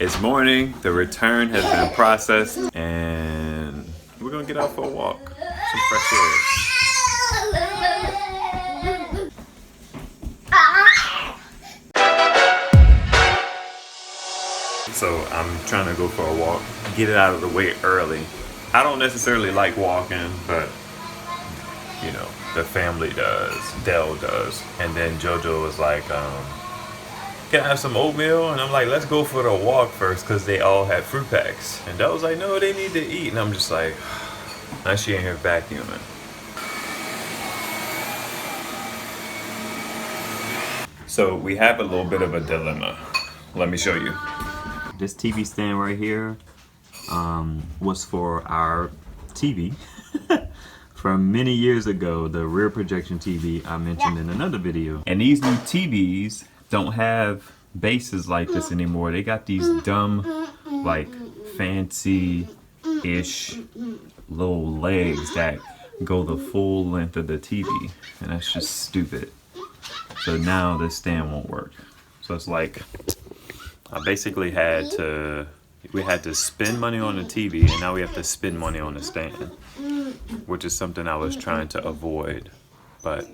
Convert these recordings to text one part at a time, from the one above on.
It's morning, the return has been processed, and we're gonna get out for a walk. Some fresh air. So I'm trying to go for a walk, get it out of the way early. I don't necessarily like walking, but you know, the family does, Dell does. And then JoJo was like, can I have some oatmeal? And I'm like, let's go for the walk first, because they all had fruit packs. And Dell was like, no, they need to eat. And I'm just like, now she in here vacuuming. So we have a little bit of a dilemma. Let me show you. This TV stand right here was for our TV from many years ago, the rear projection TV I mentioned in another video. And these new TVs don't have bases like this anymore. They got these dumb, like fancy-ish little legs that go the full length of the TV. And that's just stupid. So now this stand won't work. So it's like, I basically we had to spend money on the TV, and now we have to spend money on the stand, which is something I was trying to avoid, but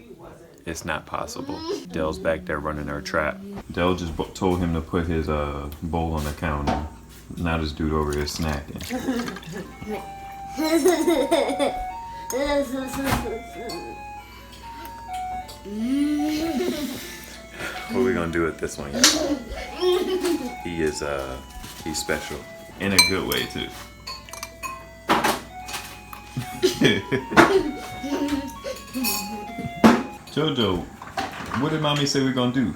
it's not possible. Dell's back there running her trap. Dell just told him to put his bowl on the counter. Now this dude over here snacking. What are we gonna do with this one, y'all? He's special. In a good way, too. JoJo, what did mommy say we're gonna do?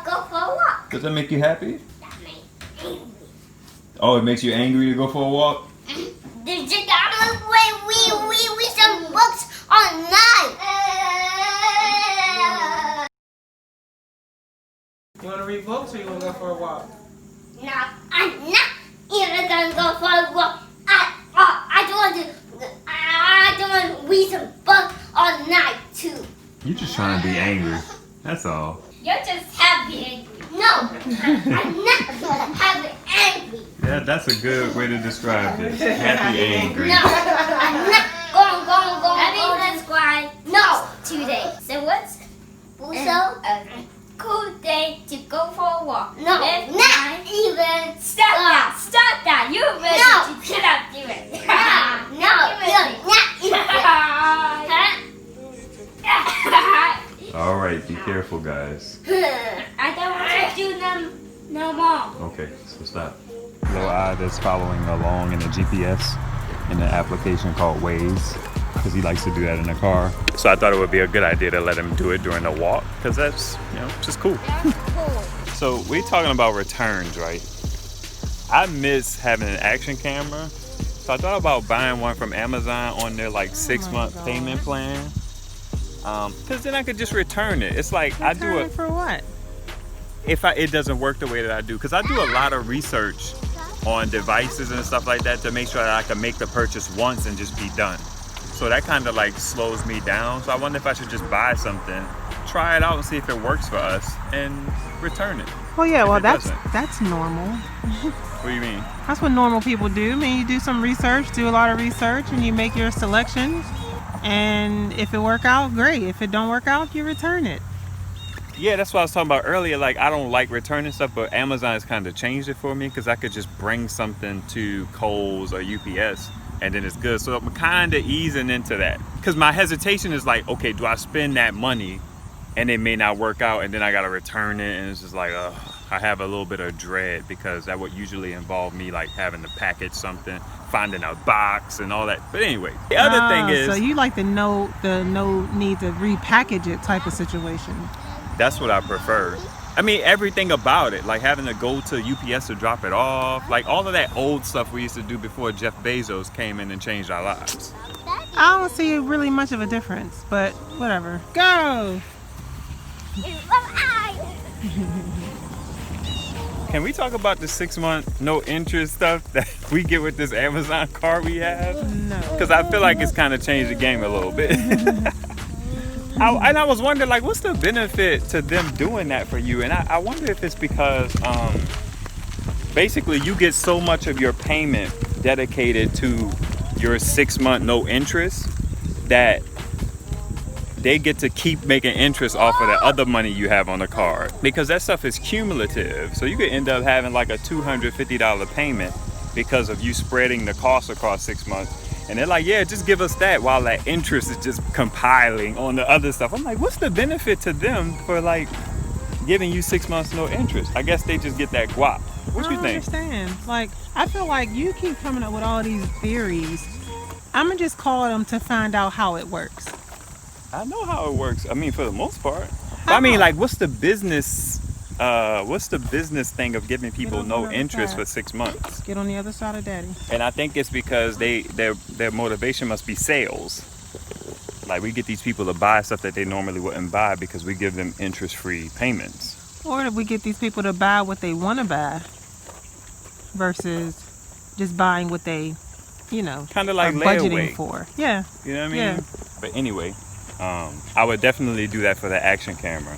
Go for a walk. Does that make you happy? That makes me angry. Oh, it makes you angry to go for a walk? Did you gotta read some books online? You want to read books or you want to go for a walk? No, I'm not even gonna go for a walk. I don't want to read some books all night too. You're just trying to be angry. That's all. You're just happy angry. No, I'm not happy angry. Yeah, that's a good way to describe this. Happy angry. No, I'm not going to describe no today. So what's also a cool day to go for a walk? No, not even. Stop that. You're ready to get up to it. No, you're not even. Alright, be careful, guys. I don't want to do them no more. Okay, so stop. Little eye that's following along in the GPS in the application called Waze, because he likes to do that in the car. So I thought it would be a good idea to let him do it during the walk, because that's, you know, just cool. So we're talking about returns, right? I miss having an action camera, so I thought about buying one from Amazon on their like 6-month payment plan, because then I could just return it. It's like I do it for what? If it doesn't work the way that I do, because I do a lot of research on devices and stuff like that to make sure that I can make the purchase once and just be done. So that kind of like slows me down. So I wonder if I should just buy something, try it out and see if it works for us, and return it. Well, yeah, well, that's normal. What do you mean? That's what normal people do. I mean, you do some research, do a lot of research, and you make your selection. And if it work out, great. If it don't work out, you return it. Yeah, that's what I was talking about earlier. Like, I don't like returning stuff, but Amazon has kind of changed it for me, because I could just bring something to Kohl's or UPS and then it's good. So I'm kind of easing into that, because my hesitation is like, okay, do I spend that money and it may not work out and then I got to return it? And it's just like, I have a little bit of dread, because that would usually involve me like having to package something, finding a box and all that. But anyway, the other thing is, so you like the no need to repackage it type of situation. That's what I prefer. I mean, everything about it, like having to go to UPS to drop it off, like all of that old stuff we used to do before Jeff Bezos came in and changed our lives. I don't see really much of a difference, but whatever. Go! Can we talk about the 6-month no interest stuff that we get with this Amazon card we have? No. Because I feel like it's kind of changed the game a little bit. And I was wondering, like, what's the benefit to them doing that for you? And I wonder if it's because basically you get so much of your payment dedicated to your 6 month no interest that they get to keep making interest off of the other money you have on the card, because that stuff is cumulative. So you could end up having like a $250 payment because of you spreading the cost across 6 months. And they're like, yeah, just give us that, while that interest is just compiling on the other stuff. I'm like, what's the benefit to them for like giving you 6 months no interest? I guess they just get that guap. What you think? I understand. Like, I feel like you keep coming up with all these theories. I'm gonna just call them to find out how it works. I know how it works. I mean, for the most part. But I mean, like, what's the business thing of giving people no interest for 6 months? Get on the other side of daddy. And I think it's because their motivation must be sales. Like, we get these people to buy stuff that they normally wouldn't buy because we give them interest-free payments. Or if we get these people to buy what they want to buy versus just buying what they, you know, kind of like are budgeting layaway for. Yeah. You know what I mean? Yeah. But anyway, I would definitely do that for the action camera.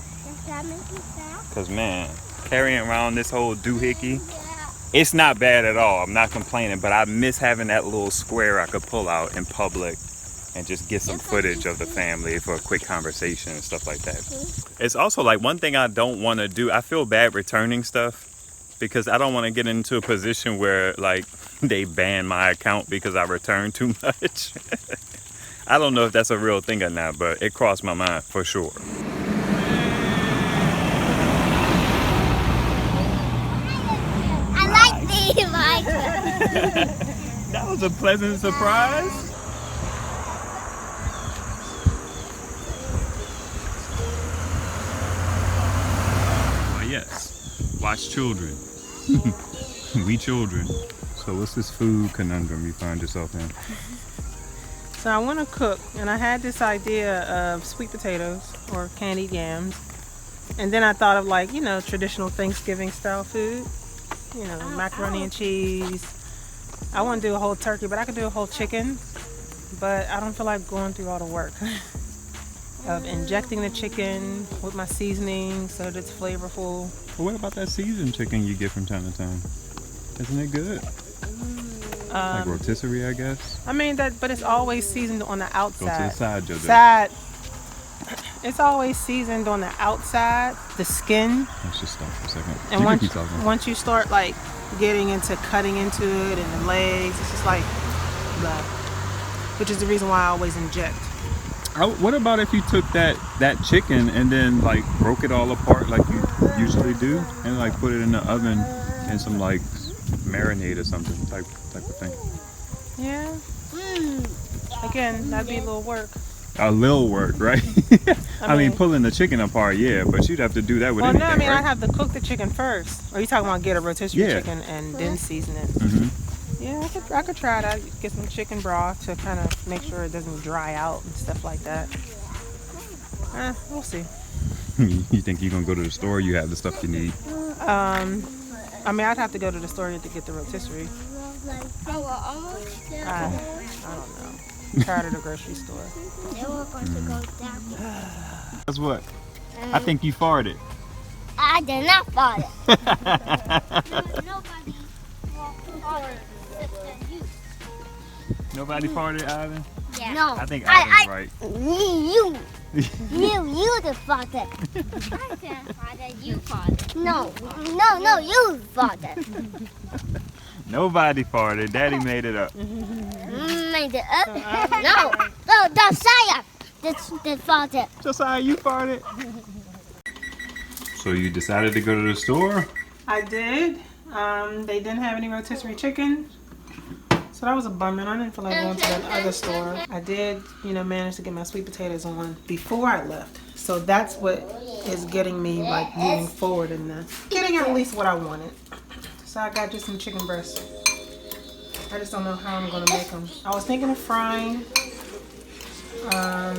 Because, man, carrying around this whole doohickey, it's not bad at all. I'm not complaining, but I miss having that little square I could pull out in public and just get some footage of the family for a quick conversation and stuff like that. It's also like one thing I don't want to do. I feel bad returning stuff because I don't want to get into a position where like they ban my account because I return too much. I don't know if that's a real thing or not, but it crossed my mind for sure. That was a pleasant surprise. Why, yes, watch children. We children. So what's this food conundrum you find yourself in? So I want to cook, and I had this idea of sweet potatoes or candied yams. And then I thought of, like, you know, traditional Thanksgiving style food. You know, macaroni and cheese. I want to do a whole turkey, but I could do a whole chicken. But I don't feel like going through all the work of injecting the chicken with my seasoning so that it's flavorful. Well, what about that seasoned chicken you get from time to time? Isn't it good? Like rotisserie, I guess. I mean but it's always seasoned on the outside. Go to the side, Jojo. Side. It's always seasoned on the outside, the skin. Let's just stop for a second. And once you start like getting into cutting into it and the legs, it's just like blah. Which is the reason why I always inject. What about if you took that chicken and then like broke it all apart like you usually do and like put it in the oven in some like marinade or something type of thing? Yeah. Again, that'd be a little work. A little work, right? I mean, pulling the chicken apart, yeah, but you'd have to do that with anything, no, I mean, right? I'd have to cook the chicken first. Or are you talking about get a rotisserie chicken and then season it? Mm-hmm. Yeah, I could try that. Get some chicken broth to kind of make sure it doesn't dry out and stuff like that. We'll see. You think you're going to go to the store? You have the stuff you need? I mean, I'd have to go to the store to get the rotisserie. I don't know. I'm tired of the grocery store. Guess what? I think you farted. I did not fart. Nobody farted, Ivan? Yeah. No. I think Ivan's right. You the farted. I didn't fart. You farted. No, you farted. Nobody farted. Daddy made it up. Made it up? No, Josiah did farted. Josiah, you farted. So you decided to go to the store? I did. They didn't have any rotisserie chicken. So that was a bummer. I didn't feel like going to that other store. I did, manage to get my sweet potatoes on before I left. So that's what is getting me like moving forward in this. Getting at least what I wanted. So I got just some chicken breasts. I just don't know how I'm gonna make them. I was thinking of frying. I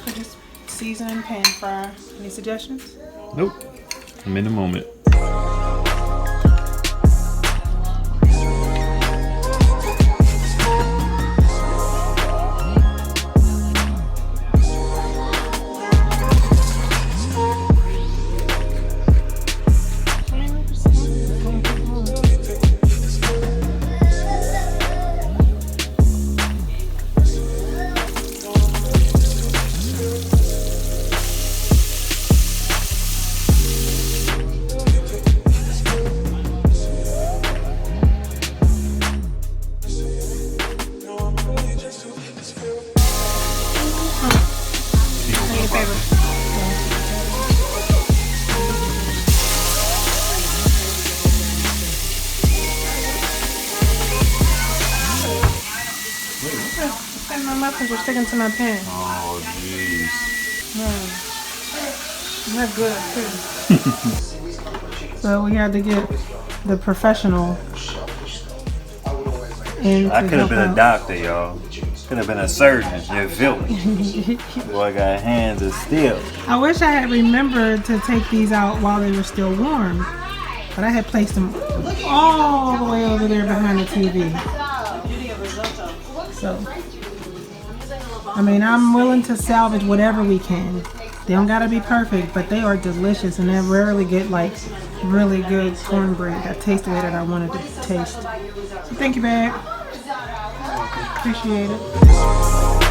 could just season and pan fry. Any suggestions? Nope. I'm in the moment. My muffins are sticking to my pan. Oh, jeez. They're good too. So we had to get the professional in. I could have been a doctor, y'all. Could have been a surgeon. You feel me? Boy got hands of steel. I wish I had remembered to take these out while they were still warm, but I had placed them all the way over there behind the TV. So, I mean, I'm willing to salvage whatever we can. They don't gotta be perfect, but they are delicious, and I rarely get like really good cornbread that tastes the way that I wanted to taste. So thank you, babe. Appreciate it.